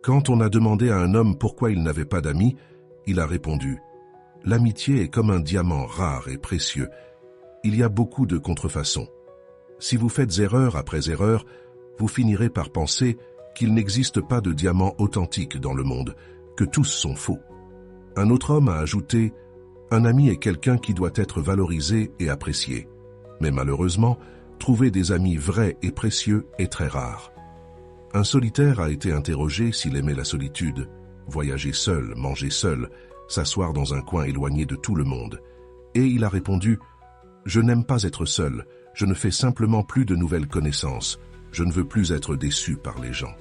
Quand on a demandé à un homme pourquoi il n'avait pas d'amis, il a répondu « L'amitié est comme un diamant rare et précieux. Il y a beaucoup de contrefaçons. Si vous faites erreur après erreur, vous finirez par penser qu'il n'existe pas de diamant authentique dans le monde, que tous sont faux. » Un autre homme a ajouté « Un ami est quelqu'un qui doit être valorisé et apprécié. Mais malheureusement, trouver des amis vrais et précieux est très rare. » Un solitaire a été interrogé s'il aimait la solitude, voyager seul, manger seul, s'asseoir dans un coin éloigné de tout le monde. Et il a répondu « Je n'aime pas être seul, je ne fais simplement plus de nouvelles connaissances, je ne veux plus être déçu par les gens. »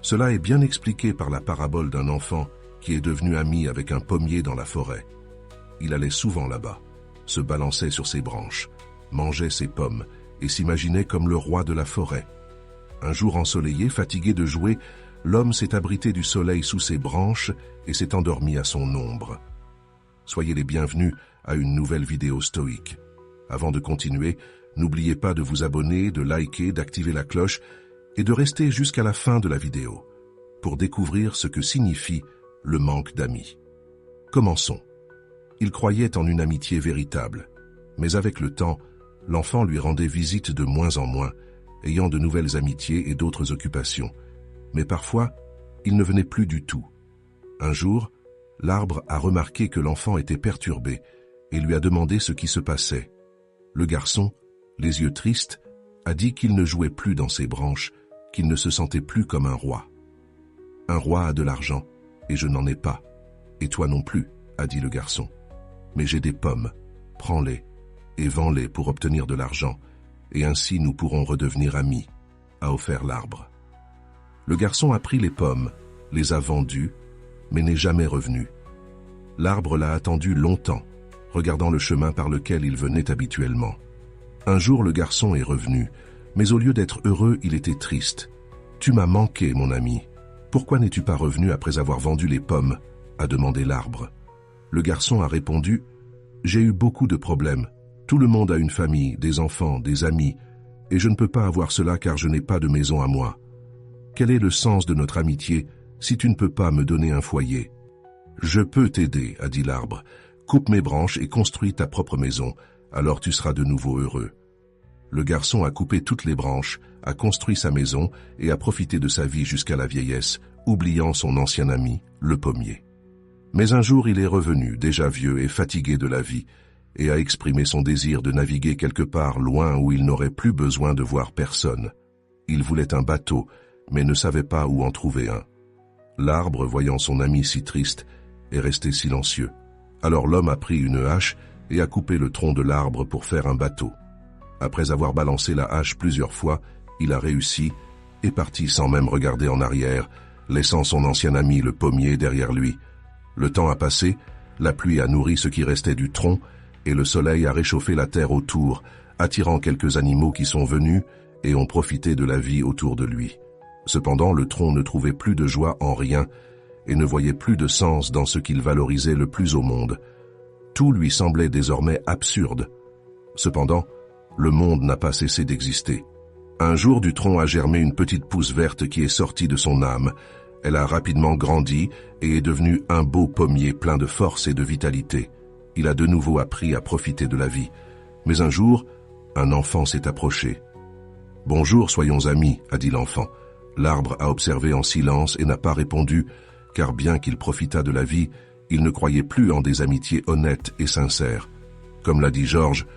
Cela est bien expliqué par la parabole d'un enfant qui est devenu ami avec un pommier dans la forêt. Il allait souvent là-bas, se balançait sur ses branches, mangeait ses pommes et s'imaginait comme le roi de la forêt. Un jour ensoleillé, fatigué de jouer, l'homme s'est abrité du soleil sous ses branches et s'est endormi à son ombre. Soyez les bienvenus à une nouvelle vidéo stoïque. Avant de continuer, n'oubliez pas de vous abonner, de liker, d'activer la cloche et de rester jusqu'à la fin de la vidéo pour découvrir ce que signifie le manque d'amis. Commençons. Il croyait en une amitié véritable, mais avec le temps, l'enfant lui rendait visite de moins en moins, ayant de nouvelles amitiés et d'autres occupations. Mais parfois, il ne venait plus du tout. Un jour, l'arbre a remarqué que l'enfant était perturbé et lui a demandé ce qui se passait. Le garçon, les yeux tristes, a dit qu'il ne jouait plus dans ses branches, qu'il ne se sentait plus comme un roi. « Un roi a de l'argent, et je n'en ai pas. Et toi non plus, a dit le garçon. Mais j'ai des pommes, prends-les et vends-les pour obtenir de l'argent, et ainsi nous pourrons redevenir amis, a offert l'arbre. Le garçon a pris les pommes, les a vendues, mais n'est jamais revenu. L'arbre l'a attendu longtemps, regardant le chemin par lequel il venait habituellement. Un jour, le garçon est revenu, mais au lieu d'être heureux, il était triste. « Tu m'as manqué, mon ami. Pourquoi n'es-tu pas revenu après avoir vendu les pommes ?» a demandé l'arbre. Le garçon a répondu « J'ai eu beaucoup de problèmes. Tout le monde a une famille, des enfants, des amis, et je ne peux pas avoir cela car je n'ai pas de maison à moi. Quel est le sens de notre amitié si tu ne peux pas me donner un foyer ? » « Je peux t'aider, a dit l'arbre. Coupe mes branches et construis ta propre maison, alors tu seras de nouveau heureux. Le garçon a coupé toutes les branches, a construit sa maison et a profité de sa vie jusqu'à la vieillesse, oubliant son ancien ami, le pommier. Mais un jour il est revenu, déjà vieux et fatigué de la vie, et a exprimé son désir de naviguer quelque part loin où il n'aurait plus besoin de voir personne. Il voulait un bateau, mais ne savait pas où en trouver un. L'arbre, voyant son ami si triste, est resté silencieux. Alors l'homme a pris une hache et a coupé le tronc de l'arbre pour faire un bateau. Après avoir balancé la hache plusieurs fois, il a réussi et parti sans même regarder en arrière, laissant son ancien ami le pommier derrière lui. Le temps a passé, la pluie a nourri ce qui restait du tronc et le soleil a réchauffé la terre autour, attirant quelques animaux qui sont venus et ont profité de la vie autour de lui. Cependant, le tronc ne trouvait plus de joie en rien et ne voyait plus de sens dans ce qu'il valorisait le plus au monde. Tout lui semblait désormais absurde. Cependant, le monde n'a pas cessé d'exister. Un jour, du tronc a germé une petite pousse verte qui est sortie de son âme. Elle a rapidement grandi et est devenue un beau pommier plein de force et de vitalité. Il a de nouveau appris à profiter de la vie. Mais un jour, un enfant s'est approché. « Bonjour, soyons amis, a dit l'enfant. L'arbre a observé en silence et n'a pas répondu, car bien qu'il profitât de la vie, il ne croyait plus en des amitiés honnêtes et sincères. Comme l'a dit Georges,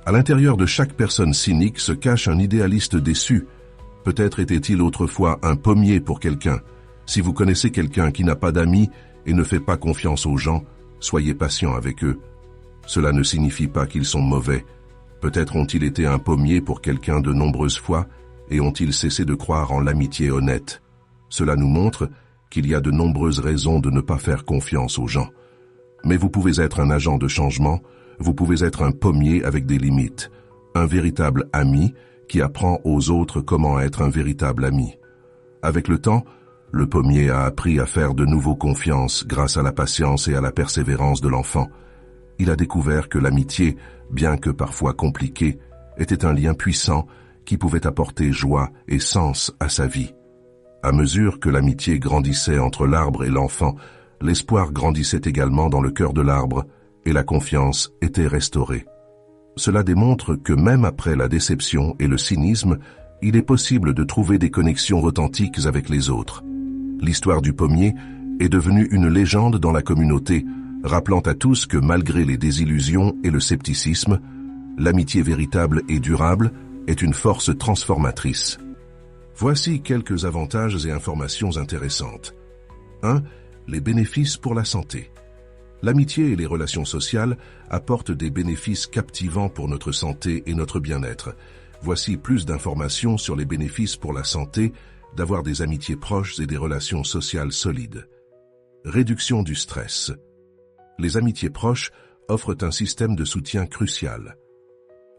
à l'intérieur de chaque personne cynique se cache un idéaliste déçu. Peut-être était-il autrefois un pommier pour quelqu'un. Si vous connaissez quelqu'un qui n'a pas d'amis et ne fait pas confiance aux gens, soyez patient avec eux. Cela ne signifie pas qu'ils sont mauvais. Peut-être ont-ils été un pommier pour quelqu'un de nombreuses fois et ont-ils cessé de croire en l'amitié honnête. Cela nous montre qu'il y a de nombreuses raisons de ne pas faire confiance aux gens. Mais vous pouvez être un agent de changement, vous pouvez être un pommier avec des limites, un véritable ami qui apprend aux autres comment être un véritable ami. Avec le temps, le pommier a appris à faire de nouveau confiance grâce à la patience et à la persévérance de l'enfant. Il a découvert que l'amitié, bien que parfois compliquée, était un lien puissant qui pouvait apporter joie et sens à sa vie. À mesure que l'amitié grandissait entre l'arbre et l'enfant, l'espoir grandissait également dans le cœur de l'arbre et la confiance était restaurée. Cela démontre que même après la déception et le cynisme, il est possible de trouver des connexions authentiques avec les autres. L'histoire du pommier est devenue une légende dans la communauté, rappelant à tous que malgré les désillusions et le scepticisme, l'amitié véritable et durable est une force transformatrice. Voici quelques avantages et informations intéressantes. 1. Les bénéfices pour la santé. L'amitié et les relations sociales apportent des bénéfices captivants pour notre santé et notre bien-être. Voici plus d'informations sur les bénéfices pour la santé d'avoir des amitiés proches et des relations sociales solides. Réduction du stress. Les amitiés proches offrent un système de soutien crucial.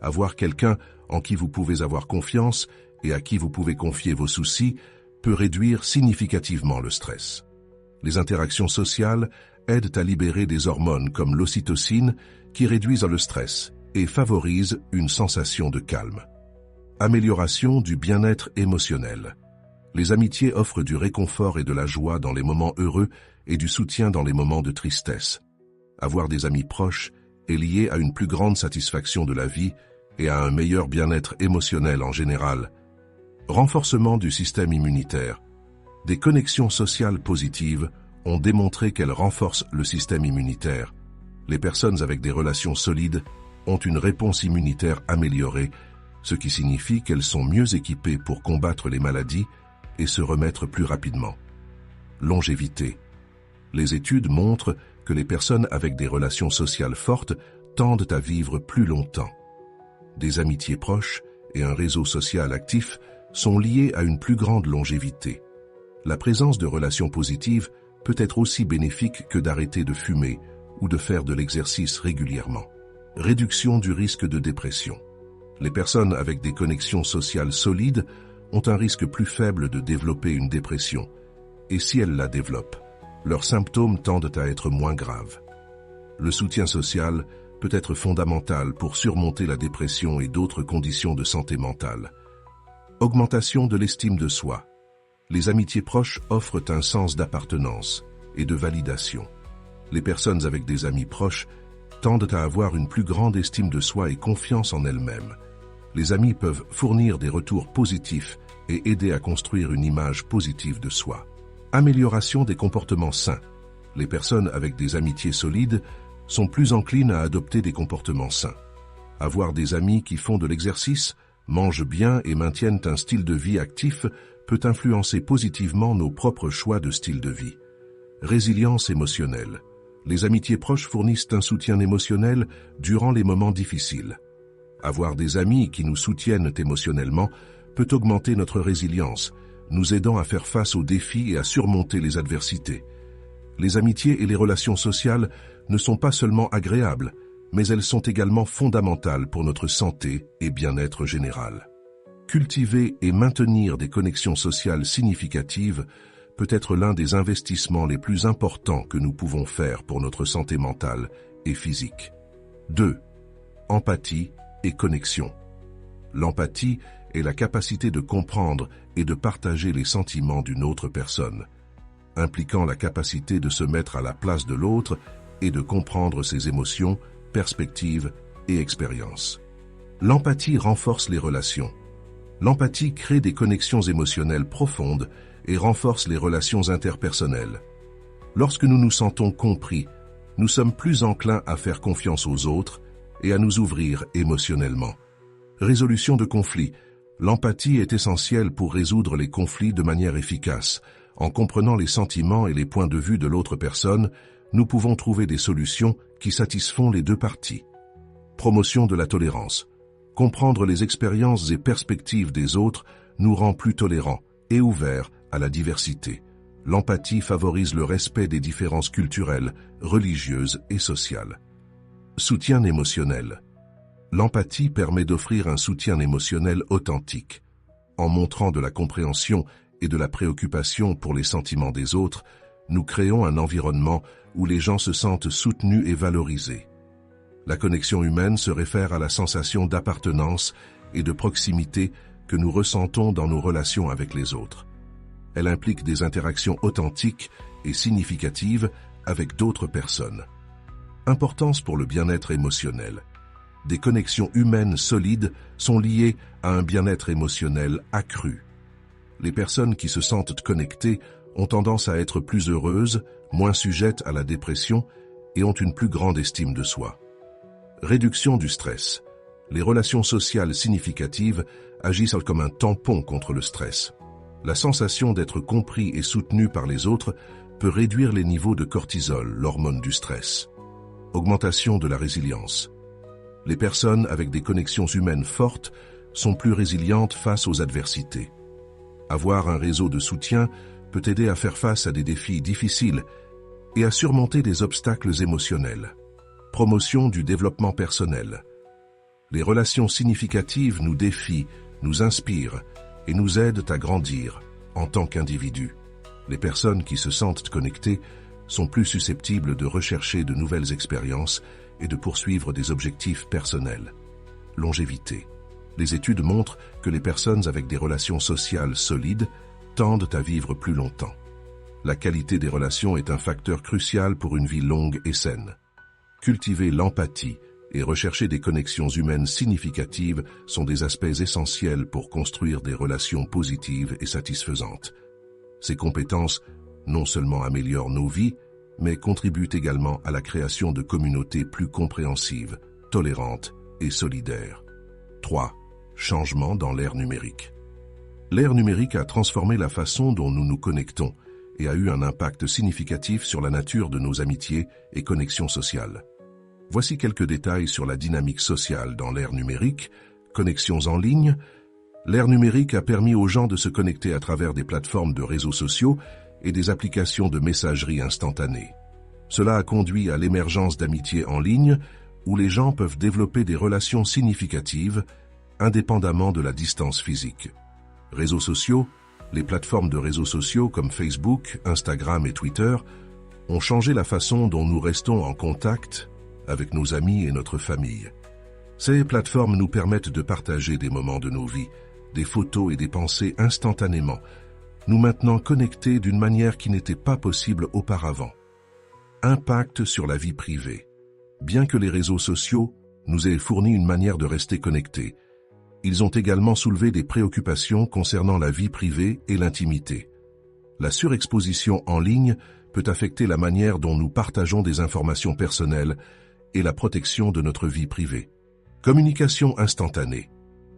Avoir quelqu'un en qui vous pouvez avoir confiance et à qui vous pouvez confier vos soucis peut réduire significativement le stress. Les interactions sociales aident à libérer des hormones comme l'ocytocine qui réduisent le stress et favorisent une sensation de calme. Amélioration du bien-être émotionnel. Les amitiés offrent du réconfort et de la joie dans les moments heureux et du soutien dans les moments de tristesse. Avoir des amis proches est lié à une plus grande satisfaction de la vie et à un meilleur bien-être émotionnel en général. Renforcement du système immunitaire. Des connexions sociales positives ont démontré qu'elles renforcent le système immunitaire. Les personnes avec des relations solides ont une réponse immunitaire améliorée, ce qui signifie qu'elles sont mieux équipées pour combattre les maladies et se remettre plus rapidement. Longévité. Les études montrent que les personnes avec des relations sociales fortes tendent à vivre plus longtemps. Des amitiés proches et un réseau social actif sont liés à une plus grande longévité. La présence de relations positives peut être aussi bénéfique que d'arrêter de fumer ou de faire de l'exercice régulièrement. Réduction du risque de dépression. Les personnes avec des connexions sociales solides ont un risque plus faible de développer une dépression, et si elles la développent, leurs symptômes tendent à être moins graves. Le soutien social peut être fondamental pour surmonter la dépression et d'autres conditions de santé mentale. Augmentation de l'estime de soi. Les amitiés proches offrent un sens d'appartenance et de validation. Les personnes avec des amis proches tendent à avoir une plus grande estime de soi et confiance en elles-mêmes. Les amis peuvent fournir des retours positifs et aider à construire une image positive de soi. Amélioration des comportements sains. Les personnes avec des amitiés solides sont plus enclines à adopter des comportements sains. Avoir des amis qui font de l'exercice, mangent bien et maintiennent un style de vie actif peut influencer positivement nos propres choix de style de vie. Résilience émotionnelle. Les amitiés proches fournissent un soutien émotionnel durant les moments difficiles. Avoir des amis qui nous soutiennent émotionnellement peut augmenter notre résilience, nous aidant à faire face aux défis et à surmonter les adversités. Les amitiés et les relations sociales ne sont pas seulement agréables, mais elles sont également fondamentales pour notre santé et bien-être général. Cultiver et maintenir des connexions sociales significatives peut être l'un des investissements les plus importants que nous pouvons faire pour notre santé mentale et physique. 2. Empathie et connexion. L'empathie est la capacité de comprendre et de partager les sentiments d'une autre personne, impliquant la capacité de se mettre à la place de l'autre et de comprendre ses émotions, perspectives et expériences. L'empathie renforce les relations. L'empathie crée des connexions émotionnelles profondes et renforce les relations interpersonnelles. Lorsque nous nous sentons compris, nous sommes plus enclins à faire confiance aux autres et à nous ouvrir émotionnellement. Résolution de conflits. L'empathie est essentielle pour résoudre les conflits de manière efficace. En comprenant les sentiments et les points de vue de l'autre personne, nous pouvons trouver des solutions qui satisfont les deux parties. Promotion de la tolérance. Comprendre les expériences et perspectives des autres nous rend plus tolérants et ouverts à la diversité. L'empathie favorise le respect des différences culturelles, religieuses et sociales. Soutien émotionnel. L'empathie permet d'offrir un soutien émotionnel authentique. En montrant de la compréhension et de la préoccupation pour les sentiments des autres, nous créons un environnement où les gens se sentent soutenus et valorisés. La connexion humaine se réfère à la sensation d'appartenance et de proximité que nous ressentons dans nos relations avec les autres. Elle implique des interactions authentiques et significatives avec d'autres personnes. Importance pour le bien-être émotionnel. Des connexions humaines solides sont liées à un bien-être émotionnel accru. Les personnes qui se sentent connectées ont tendance à être plus heureuses, moins sujettes à la dépression et ont une plus grande estime de soi. Réduction du stress. Les relations sociales significatives agissent comme un tampon contre le stress. La sensation d'être compris et soutenu par les autres peut réduire les niveaux de cortisol, l'hormone du stress. Augmentation de la résilience. Les personnes avec des connexions humaines fortes sont plus résilientes face aux adversités. Avoir un réseau de soutien peut aider à faire face à des défis difficiles et à surmonter des obstacles émotionnels. Promotion du développement personnel. Les relations significatives nous défient, nous inspirent et nous aident à grandir en tant qu'individus. Les personnes qui se sentent connectées sont plus susceptibles de rechercher de nouvelles expériences et de poursuivre des objectifs personnels. Longévité. Les études montrent que les personnes avec des relations sociales solides tendent à vivre plus longtemps. La qualité des relations est un facteur crucial pour une vie longue et saine. Cultiver l'empathie et rechercher des connexions humaines significatives sont des aspects essentiels pour construire des relations positives et satisfaisantes. Ces compétences non seulement améliorent nos vies, mais contribuent également à la création de communautés plus compréhensives, tolérantes et solidaires. 3. Changement dans l'ère numérique. L'ère numérique a transformé la façon dont nous nous connectons et a eu un impact significatif sur la nature de nos amitiés et connexions sociales. Voici quelques détails sur la dynamique sociale dans l'ère numérique. Connexions en ligne. L'ère numérique a permis aux gens de se connecter à travers des plateformes de réseaux sociaux et des applications de messagerie instantanée. Cela a conduit à l'émergence d'amitiés en ligne où les gens peuvent développer des relations significatives indépendamment de la distance physique. Réseaux sociaux. Les plateformes de réseaux sociaux comme Facebook, Instagram et Twitter ont changé la façon dont nous restons en contact avec nos amis et notre famille. Ces plateformes nous permettent de partager des moments de nos vies, des photos et des pensées instantanément, nous maintenant connectés d'une manière qui n'était pas possible auparavant. Impact sur la vie privée. Bien que les réseaux sociaux nous aient fourni une manière de rester connectés, ils ont également soulevé des préoccupations concernant la vie privée et l'intimité. La surexposition en ligne peut affecter la manière dont nous partageons des informations personnelles et la protection de notre vie privée. Communication instantanée.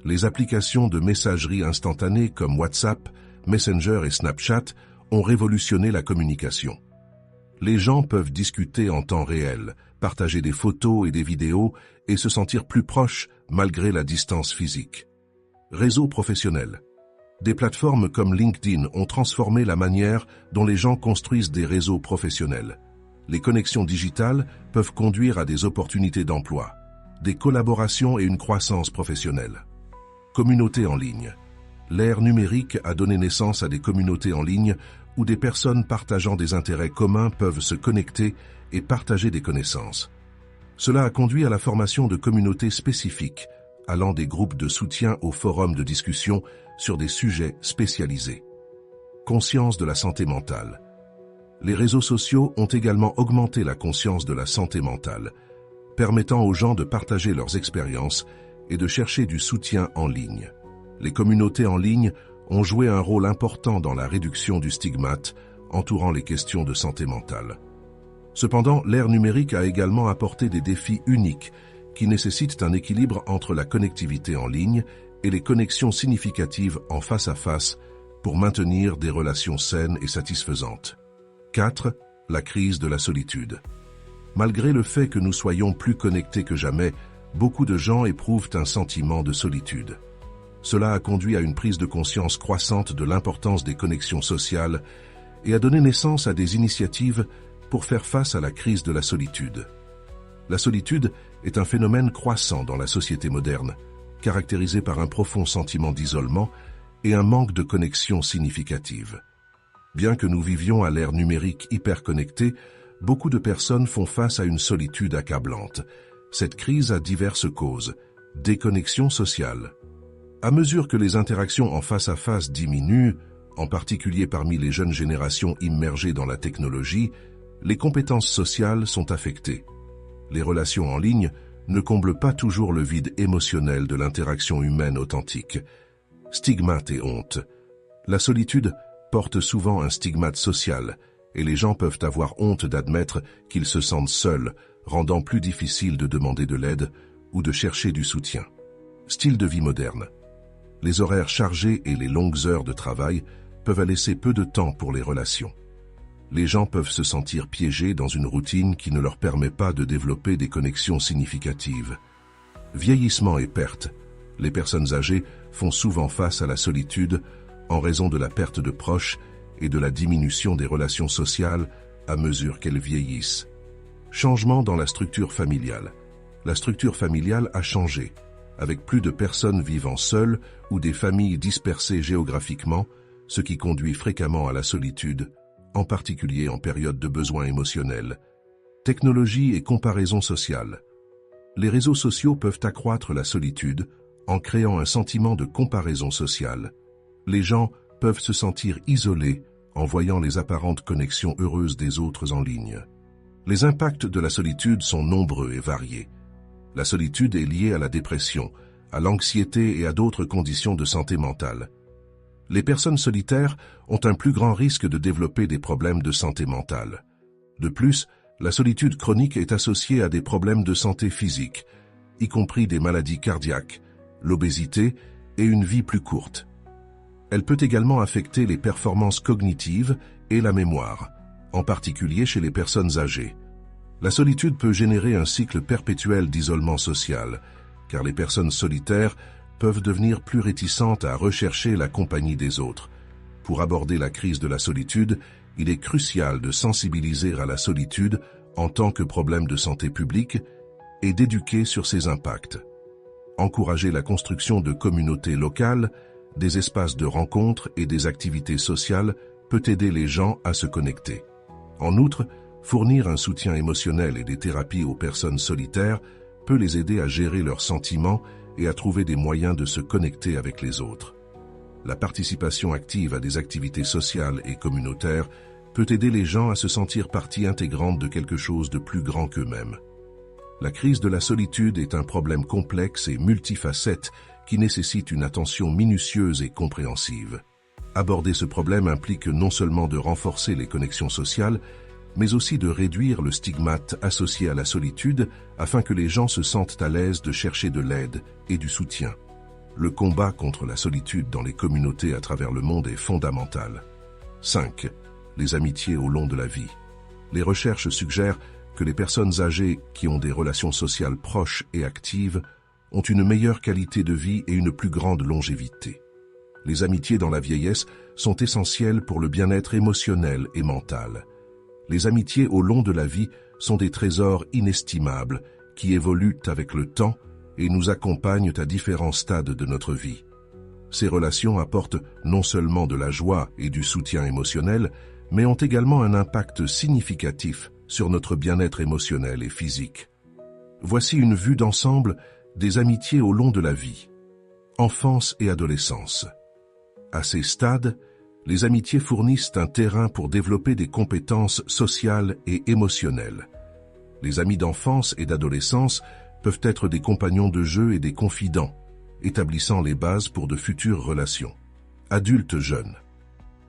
Les applications de messagerie instantanée comme WhatsApp, Messenger et Snapchat ont révolutionné la communication. Les gens peuvent discuter en temps réel, partager des photos et des vidéos et se sentir plus proches malgré la distance physique. Réseau professionnel. Des plateformes comme LinkedIn ont transformé la manière dont les gens construisent des réseaux professionnels. Les connexions digitales peuvent conduire à des opportunités d'emploi, des collaborations et une croissance professionnelle. Communautés en ligne. L'ère numérique a donné naissance à des communautés en ligne où des personnes partageant des intérêts communs peuvent se connecter et partager des connaissances. Cela a conduit à la formation de communautés spécifiques, allant des groupes de soutien aux forums de discussion sur des sujets spécialisés. Conscience de la santé mentale. Les réseaux sociaux ont également augmenté la conscience de la santé mentale, permettant aux gens de partager leurs expériences et de chercher du soutien en ligne. Les communautés en ligne ont joué un rôle important dans la réduction du stigmate entourant les questions de santé mentale. Cependant, l'ère numérique a également apporté des défis uniques qui nécessitent un équilibre entre la connectivité en ligne et les connexions significatives en face à face pour maintenir des relations saines et satisfaisantes. 4. La crise de la solitude. Malgré le fait que nous soyons plus connectés que jamais, beaucoup de gens éprouvent un sentiment de solitude. Cela a conduit à une prise de conscience croissante de l'importance des connexions sociales et a donné naissance à des initiatives pour faire face à la crise de la solitude. La solitude est un phénomène croissant dans la société moderne, caractérisé par un profond sentiment d'isolement et un manque de connexion significative. Bien que nous vivions à l'ère numérique hyper connectée, beaucoup de personnes font face à une solitude accablante. Cette crise a diverses causes. Déconnexion sociale. À mesure que les interactions en face à face diminuent, en particulier parmi les jeunes générations immergées dans la technologie, les compétences sociales sont affectées. Les relations en ligne ne comblent pas toujours le vide émotionnel de l'interaction humaine authentique. Stigmate et honte. La solitude porte souvent un stigmate social, et les gens peuvent avoir honte d'admettre qu'ils se sentent seuls, rendant plus difficile de demander de l'aide ou de chercher du soutien. Style de vie moderne. Les horaires chargés et les longues heures de travail peuvent laisser peu de temps pour les relations. Les gens peuvent se sentir piégés dans une routine qui ne leur permet pas de développer des connexions significatives. Vieillissement et perte. Les personnes âgées font souvent face à la solitude en raison de la perte de proches et de la diminution des relations sociales à mesure qu'elles vieillissent. Changement dans la structure familiale. La structure familiale a changé, avec plus de personnes vivant seules ou des familles dispersées géographiquement, ce qui conduit fréquemment à la solitude, en particulier en période de besoins émotionnels. Technologie et comparaison sociale. Les réseaux sociaux peuvent accroître la solitude en créant un sentiment de comparaison sociale. Les gens peuvent se sentir isolés en voyant les apparentes connexions heureuses des autres en ligne. Les impacts de la solitude sont nombreux et variés. La solitude est liée à la dépression, à l'anxiété et à d'autres conditions de santé mentale. Les personnes solitaires ont un plus grand risque de développer des problèmes de santé mentale. De plus, la solitude chronique est associée à des problèmes de santé physique, y compris des maladies cardiaques, l'obésité et une vie plus courte. Elle peut également affecter les performances cognitives et la mémoire, en particulier chez les personnes âgées. La solitude peut générer un cycle perpétuel d'isolement social, car les personnes solitaires peuvent devenir plus réticentes à rechercher la compagnie des autres. Pour aborder la crise de la solitude, il est crucial de sensibiliser à la solitude en tant que problème de santé publique et d'éduquer sur ses impacts. Encourager la construction de communautés locales, des espaces de rencontres et des activités sociales peut aider les gens à se connecter. En outre, fournir un soutien émotionnel et des thérapies aux personnes solitaires peut les aider à gérer leurs sentiments et à trouver des moyens de se connecter avec les autres. La participation active à des activités sociales et communautaires peut aider les gens à se sentir partie intégrante de quelque chose de plus grand qu'eux-mêmes. La crise de la solitude est un problème complexe et multifacette qui nécessite une attention minutieuse et compréhensive. Aborder ce problème implique non seulement de renforcer les connexions sociales, mais aussi de réduire le stigmate associé à la solitude afin que les gens se sentent à l'aise de chercher de l'aide et du soutien. Le combat contre la solitude dans les communautés à travers le monde est fondamental. 5. Les amitiés au long de la vie. Les recherches suggèrent que les personnes âgées qui ont des relations sociales proches et actives ont une meilleure qualité de vie et une plus grande longévité. Les amitiés dans la vieillesse sont essentielles pour le bien-être émotionnel et mental. Les amitiés au long de la vie sont des trésors inestimables qui évoluent avec le temps et nous accompagnent à différents stades de notre vie. Ces relations apportent non seulement de la joie et du soutien émotionnel, mais ont également un impact significatif sur notre bien-être émotionnel et physique. Voici une vue d'ensemble des amitiés au long de la vie. Enfance et adolescence. À ces stades, les amitiés fournissent un terrain pour développer des compétences sociales et émotionnelles. Les amis d'enfance et d'adolescence peuvent être des compagnons de jeu et des confidents, établissant les bases pour de futures relations. Adultes jeunes.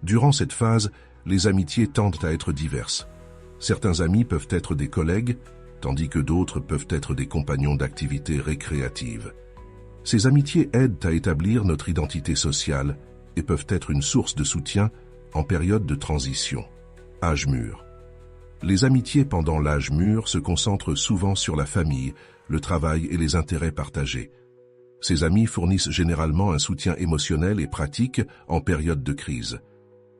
Durant cette phase, les amitiés tendent à être diverses. Certains amis peuvent être des collègues, tandis que d'autres peuvent être des compagnons d'activités récréatives. Ces amitiés aident à établir notre identité sociale et peuvent être une source de soutien en période de transition. Âge mûr. Les amitiés pendant l'âge mûr se concentrent souvent sur la famille, le travail et les intérêts partagés. Ces amis fournissent généralement un soutien émotionnel et pratique en période de crise.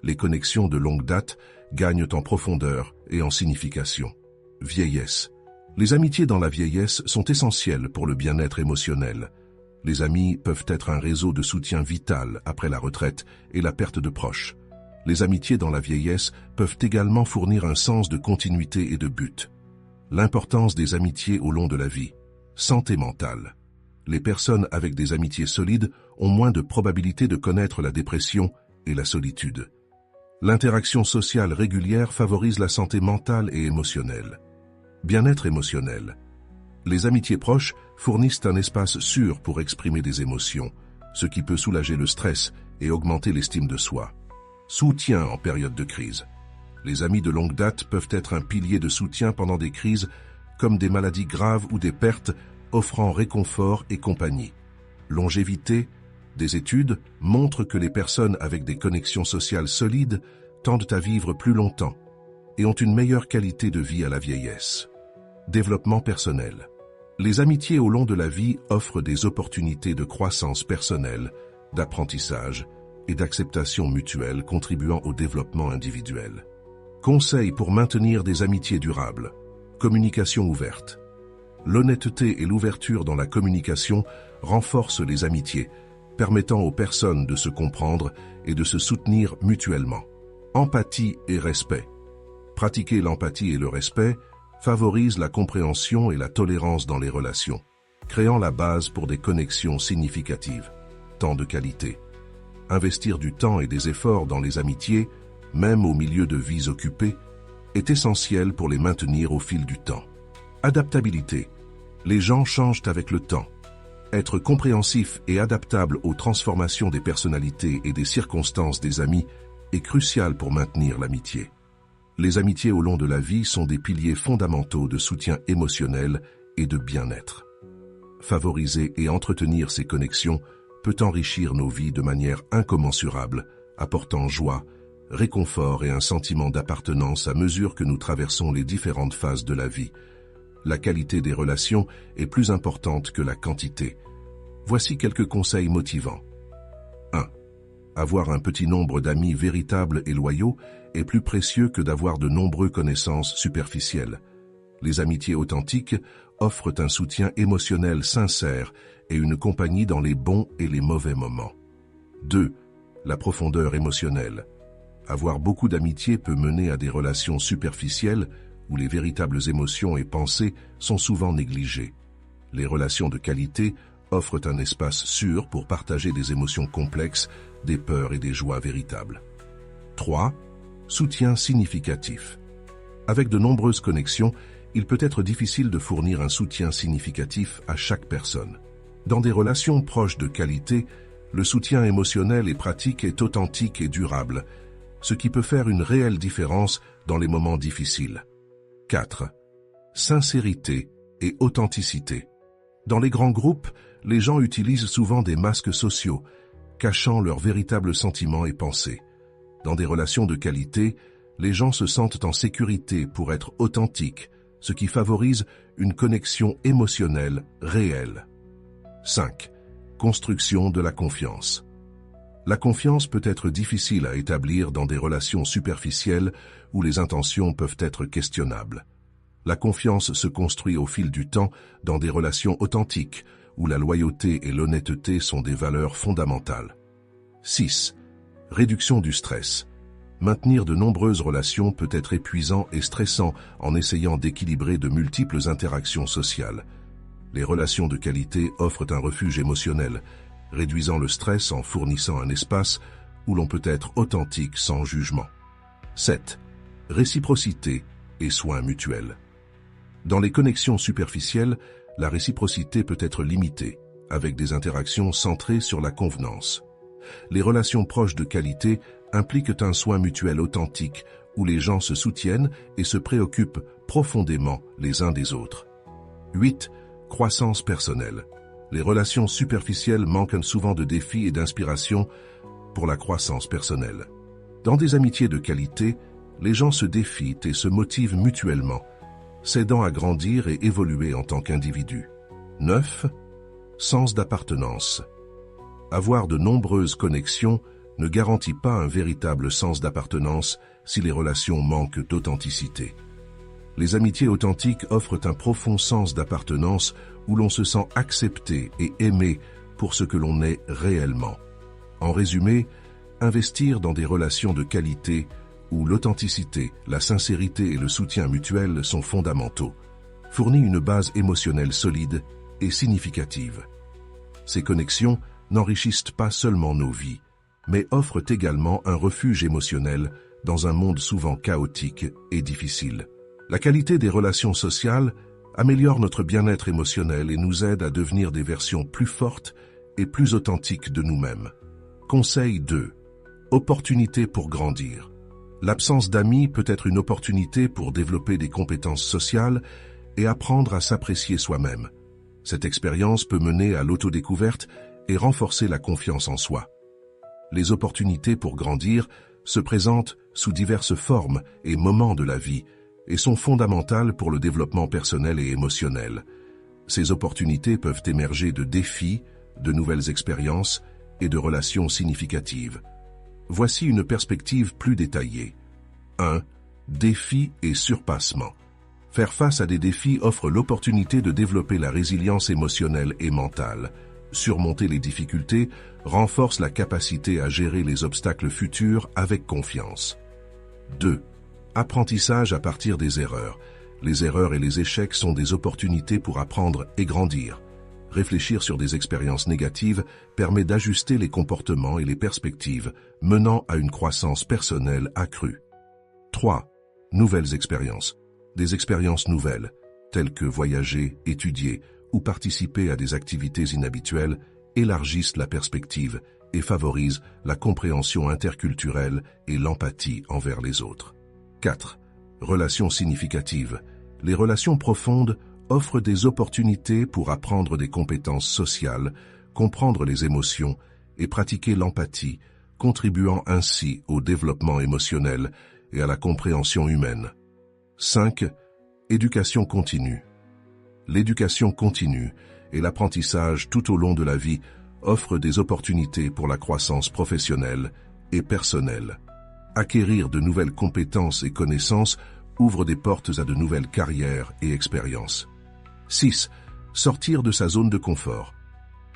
Les connexions de longue date gagnent en profondeur et en signification. Vieillesse. Les amitiés dans la vieillesse sont essentielles pour le bien-être émotionnel. Les amis peuvent être un réseau de soutien vital après la retraite et la perte de proches. Les amitiés dans la vieillesse peuvent également fournir un sens de continuité et de but. L'importance des amitiés au long de la vie. Santé mentale. Les personnes avec des amitiés solides ont moins de probabilité de connaître la dépression et la solitude. L'interaction sociale régulière favorise la santé mentale et émotionnelle. Bien-être émotionnel. Les amitiés proches fournissent un espace sûr pour exprimer des émotions, ce qui peut soulager le stress et augmenter l'estime de soi. Soutien en période de crise. Les amis de longue date peuvent être un pilier de soutien pendant des crises, comme des maladies graves ou des pertes, offrant réconfort et compagnie. Longévité. Des études montrent que les personnes avec des connexions sociales solides tendent à vivre plus longtemps et ont une meilleure qualité de vie à la vieillesse. Développement personnel. Les amitiés au long de la vie offrent des opportunités de croissance personnelle, d'apprentissage et d'acceptation mutuelle contribuant au développement individuel. Conseils pour maintenir des amitiés durables. Communication ouverte. L'honnêteté et l'ouverture dans la communication renforcent les amitiés, permettant aux personnes de se comprendre et de se soutenir mutuellement. Empathie et respect. Pratiquer l'empathie et le respect favorise la compréhension et la tolérance dans les relations, créant la base pour des connexions significatives. Temps de qualité. Investir du temps et des efforts dans les amitiés, même au milieu de vies occupées, est essentiel pour les maintenir au fil du temps. Adaptabilité. Les gens changent avec le temps. Être compréhensif et adaptable aux transformations des personnalités et des circonstances des amis est crucial pour maintenir l'amitié. Les amitiés au long de la vie sont des piliers fondamentaux de soutien émotionnel et de bien-être. Favoriser et entretenir ces connexions peut enrichir nos vies de manière incommensurable, apportant joie, réconfort et un sentiment d'appartenance à mesure que nous traversons les différentes phases de la vie. La qualité des relations est plus importante que la quantité. Voici quelques conseils motivants. 1. Avoir un petit nombre d'amis véritables et loyaux est plus précieux que d'avoir de nombreuses connaissances superficielles. Les amitiés authentiques offrent un soutien émotionnel sincère et une compagnie dans les bons et les mauvais moments. 2. La profondeur émotionnelle. Avoir beaucoup d'amitié peut mener à des relations superficielles où les véritables émotions et pensées sont souvent négligées. Les relations de qualité offrent un espace sûr pour partager des émotions complexes, des peurs et des joies véritables. 3. Soutien significatif. Avec de nombreuses connexions, il peut être difficile de fournir un soutien significatif à chaque personne. Dans des relations proches de qualité, le soutien émotionnel et pratique est authentique et durable, ce qui peut faire une réelle différence dans les moments difficiles. 4. Sincérité et authenticité. Dans les grands groupes, les gens utilisent souvent des masques sociaux, cachant leurs véritables sentiments et pensées. Dans des relations de qualité, les gens se sentent en sécurité pour être authentiques, ce qui favorise une connexion émotionnelle réelle. 5. Construction de la confiance. La confiance peut être difficile à établir dans des relations superficielles où les intentions peuvent être questionnables. La confiance se construit au fil du temps dans des relations authentiques où la loyauté et l'honnêteté sont des valeurs fondamentales. 6. Réduction du stress. Maintenir de nombreuses relations peut être épuisant et stressant en essayant d'équilibrer de multiples interactions sociales. Les relations de qualité offrent un refuge émotionnel, réduisant le stress en fournissant un espace où l'on peut être authentique sans jugement. 7. Réciprocité et soins mutuels. Dans les connexions superficielles, la réciprocité peut être limitée, avec des interactions centrées sur la convenance. Les relations proches de qualité impliquent un soin mutuel authentique, où les gens se soutiennent et se préoccupent profondément les uns des autres. 8. Croissance personnelle. Les relations superficielles manquent souvent de défis et d'inspiration pour la croissance personnelle. Dans des amitiés de qualité, les gens se défient et se motivent mutuellement, s'aidant à grandir et évoluer en tant qu'individu. 9. Sens d'appartenance. Avoir de nombreuses connexions ne garantit pas un véritable sens d'appartenance si les relations manquent d'authenticité. Les amitiés authentiques offrent un profond sens d'appartenance où l'on se sent accepté et aimé pour ce que l'on est réellement. En résumé, investir dans des relations de qualité où l'authenticité, la sincérité et le soutien mutuel sont fondamentaux, fournit une base émotionnelle solide et significative. Ces connexions n'enrichissent pas seulement nos vies, mais offrent également un refuge émotionnel dans un monde souvent chaotique et difficile. La qualité des relations sociales améliore notre bien-être émotionnel et nous aide à devenir des versions plus fortes et plus authentiques de nous-mêmes. Conseil 2. Opportunité pour grandir. L'absence d'amis peut être une opportunité pour développer des compétences sociales et apprendre à s'apprécier soi-même. Cette expérience peut mener à l'autodécouverte et renforcer la confiance en soi. Les opportunités pour grandir se présentent sous diverses formes et moments de la vie et sont fondamentales pour le développement personnel et émotionnel. Ces opportunités peuvent émerger de défis, de nouvelles expériences et de relations significatives. Voici une perspective plus détaillée. 1. Défis et surpassement. Faire face à des défis offre l'opportunité de développer la résilience émotionnelle et mentale. Surmonter les difficultés renforce la capacité à gérer les obstacles futurs avec confiance. 2. Apprentissage à partir des erreurs. Les erreurs et les échecs sont des opportunités pour apprendre et grandir. Réfléchir sur des expériences négatives permet d'ajuster les comportements et les perspectives, menant à une croissance personnelle accrue. 3. Nouvelles expériences. Des expériences nouvelles, telles que voyager, étudier ou participer à des activités inhabituelles, élargissent la perspective et favorisent la compréhension interculturelle et l'empathie envers les autres. 4. Relations significatives. Les relations profondes offrent des opportunités pour apprendre des compétences sociales, comprendre les émotions et pratiquer l'empathie, contribuant ainsi au développement émotionnel et à la compréhension humaine. 5. Éducation continue. L'éducation continue et l'apprentissage tout au long de la vie offrent des opportunités pour la croissance professionnelle et personnelle. Acquérir de nouvelles compétences et connaissances ouvre des portes à de nouvelles carrières et expériences. 6. Sortir de sa zone de confort.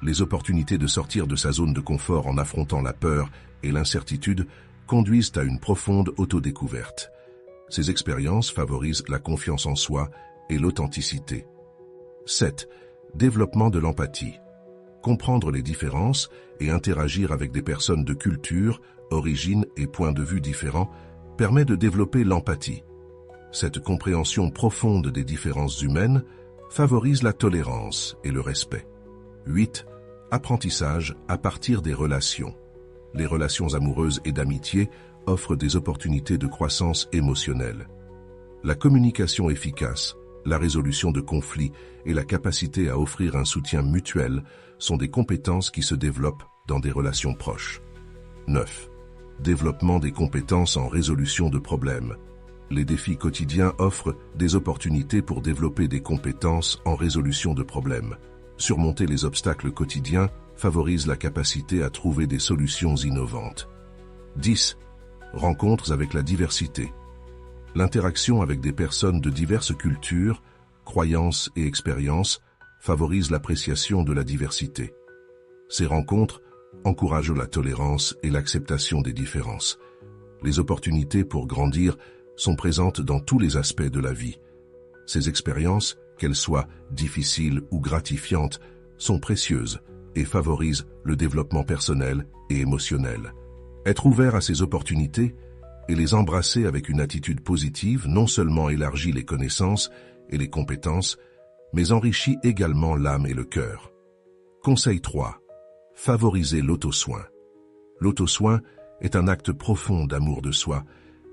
Les opportunités de sortir de sa zone de confort en affrontant la peur et l'incertitude conduisent à une profonde autodécouverte. Ces expériences favorisent la confiance en soi et l'authenticité. 7. Développement de l'empathie. Comprendre les différences et interagir avec des personnes de culture, origine et points de vue différents permet de développer l'empathie. Cette compréhension profonde des différences humaines favorise la tolérance et le respect. 8. Apprentissage à partir des relations. Les relations amoureuses et d'amitié offrent des opportunités de croissance émotionnelle. La communication efficace, la résolution de conflits et la capacité à offrir un soutien mutuel sont des compétences qui se développent dans des relations proches. 9. Développement des compétences en résolution de problèmes. Les défis quotidiens offrent des opportunités pour développer des compétences en résolution de problèmes. Surmonter les obstacles quotidiens favorise la capacité à trouver des solutions innovantes. 10. Rencontres avec la diversité. L'interaction avec des personnes de diverses cultures, croyances et expériences favorise l'appréciation de la diversité. Ces rencontres encouragent la tolérance et l'acceptation des différences. Les opportunités pour grandir sont présentes dans tous les aspects de la vie. Ces expériences, qu'elles soient difficiles ou gratifiantes, sont précieuses et favorisent le développement personnel et émotionnel. Être ouvert à ces opportunités et les embrasser avec une attitude positive non seulement élargit les connaissances et les compétences, mais enrichit également l'âme et le cœur. Conseil 3. Favoriser l'auto-soin. L'auto-soin est un acte profond d'amour de soi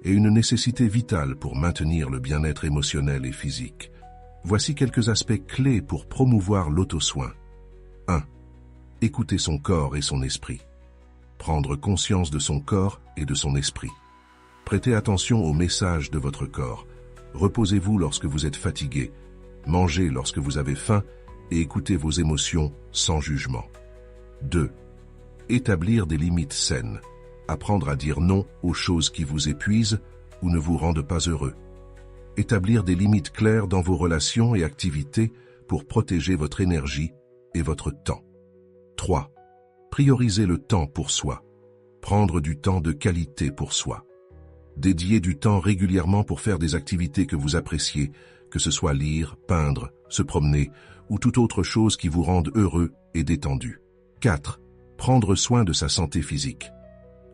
et une nécessité vitale pour maintenir le bien-être émotionnel et physique. Voici quelques aspects clés pour promouvoir l'auto-soin. 1. Écouter son corps et son esprit. Prendre conscience de son corps et de son esprit. Prêtez attention aux messages de votre corps. Reposez-vous lorsque vous êtes fatigué. Mangez lorsque vous avez faim et écoutez vos émotions sans jugement. 2. Établir des limites saines. Apprendre à dire non aux choses qui vous épuisent ou ne vous rendent pas heureux. Établir des limites claires dans vos relations et activités pour protéger votre énergie et votre temps. 3. Prioriser le temps pour soi. Prendre du temps de qualité pour soi. Dédier du temps régulièrement pour faire des activités que vous appréciez, que ce soit lire, peindre, se promener ou toute autre chose qui vous rende heureux et détendu. 4. Prendre soin de sa santé physique.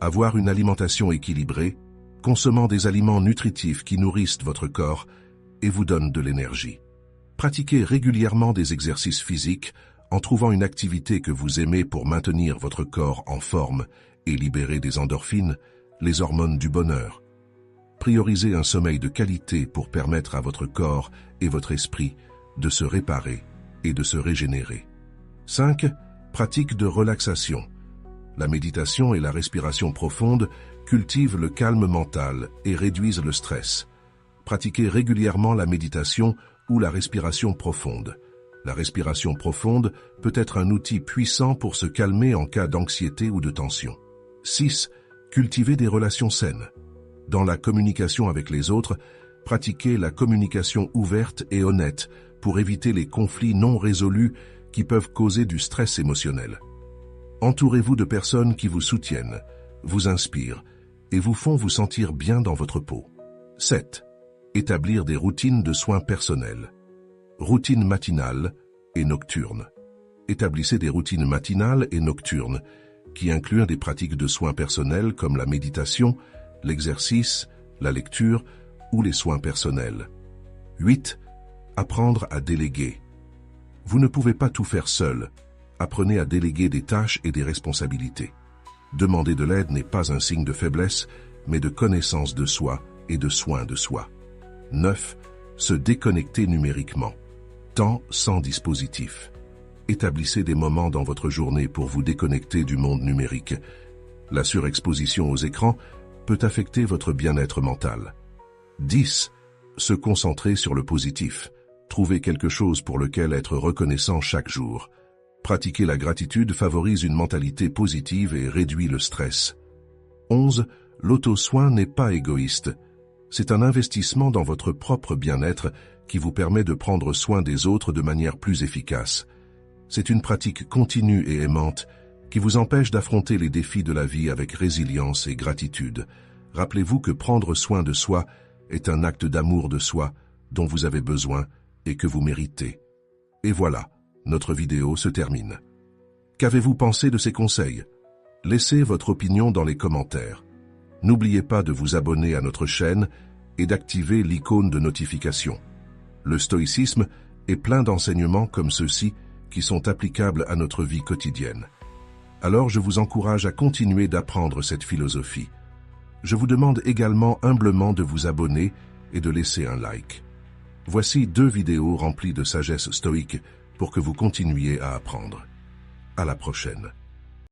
Avoir une alimentation équilibrée, consommant des aliments nutritifs qui nourrissent votre corps et vous donnent de l'énergie. Pratiquez régulièrement des exercices physiques en trouvant une activité que vous aimez pour maintenir votre corps en forme et libérer des endorphines, les hormones du bonheur. Priorisez un sommeil de qualité pour permettre à votre corps et votre esprit de se réparer et de se régénérer. 5. Pratique de relaxation. La méditation et la respiration profonde cultivent le calme mental et réduisent le stress. Pratiquez régulièrement la méditation ou la respiration profonde. La respiration profonde peut être un outil puissant pour se calmer en cas d'anxiété ou de tension. 6. Cultivez des relations saines. Dans la communication avec les autres, pratiquez la communication ouverte et honnête pour éviter les conflits non résolus qui peuvent causer du stress émotionnel. Entourez-vous de personnes qui vous soutiennent, vous inspirent et vous font vous sentir bien dans votre peau. 7. Établir des routines de soins personnels. Routines matinales et nocturnes. Établissez des routines matinales et nocturnes qui incluent des pratiques de soins personnels comme la méditation, l'exercice, la lecture ou les soins personnels. 8. Apprendre à déléguer. Vous ne pouvez pas tout faire seul. Apprenez à déléguer des tâches et des responsabilités. Demander de l'aide n'est pas un signe de faiblesse, mais de connaissance de soi et de soin de soi. 9. Se déconnecter numériquement. Temps sans dispositif. Établissez des moments dans votre journée pour vous déconnecter du monde numérique. La surexposition aux écrans peut affecter votre bien-être mental. 10. Se concentrer sur le positif. Trouvez quelque chose pour lequel être reconnaissant chaque jour. Pratiquer la gratitude favorise une mentalité positive et réduit le stress. 11. L'auto-soin n'est pas égoïste. C'est un investissement dans votre propre bien-être qui vous permet de prendre soin des autres de manière plus efficace. C'est une pratique continue et aimante qui vous empêche d'affronter les défis de la vie avec résilience et gratitude. Rappelez-vous que prendre soin de soi est un acte d'amour de soi dont vous avez besoin et que vous méritez. Et voilà, notre vidéo se termine. Qu'avez-vous pensé de ces conseils? Laissez votre opinion dans les commentaires. N'oubliez pas de vous abonner à notre chaîne et d'activer l'icône de notification. Le stoïcisme est plein d'enseignements comme ceux-ci qui sont applicables à notre vie quotidienne. Alors je vous encourage à continuer d'apprendre cette philosophie. Je vous demande également humblement de vous abonner et de laisser un like. Voici 2 vidéos remplies de sagesse stoïque pour que vous continuiez à apprendre. À la prochaine.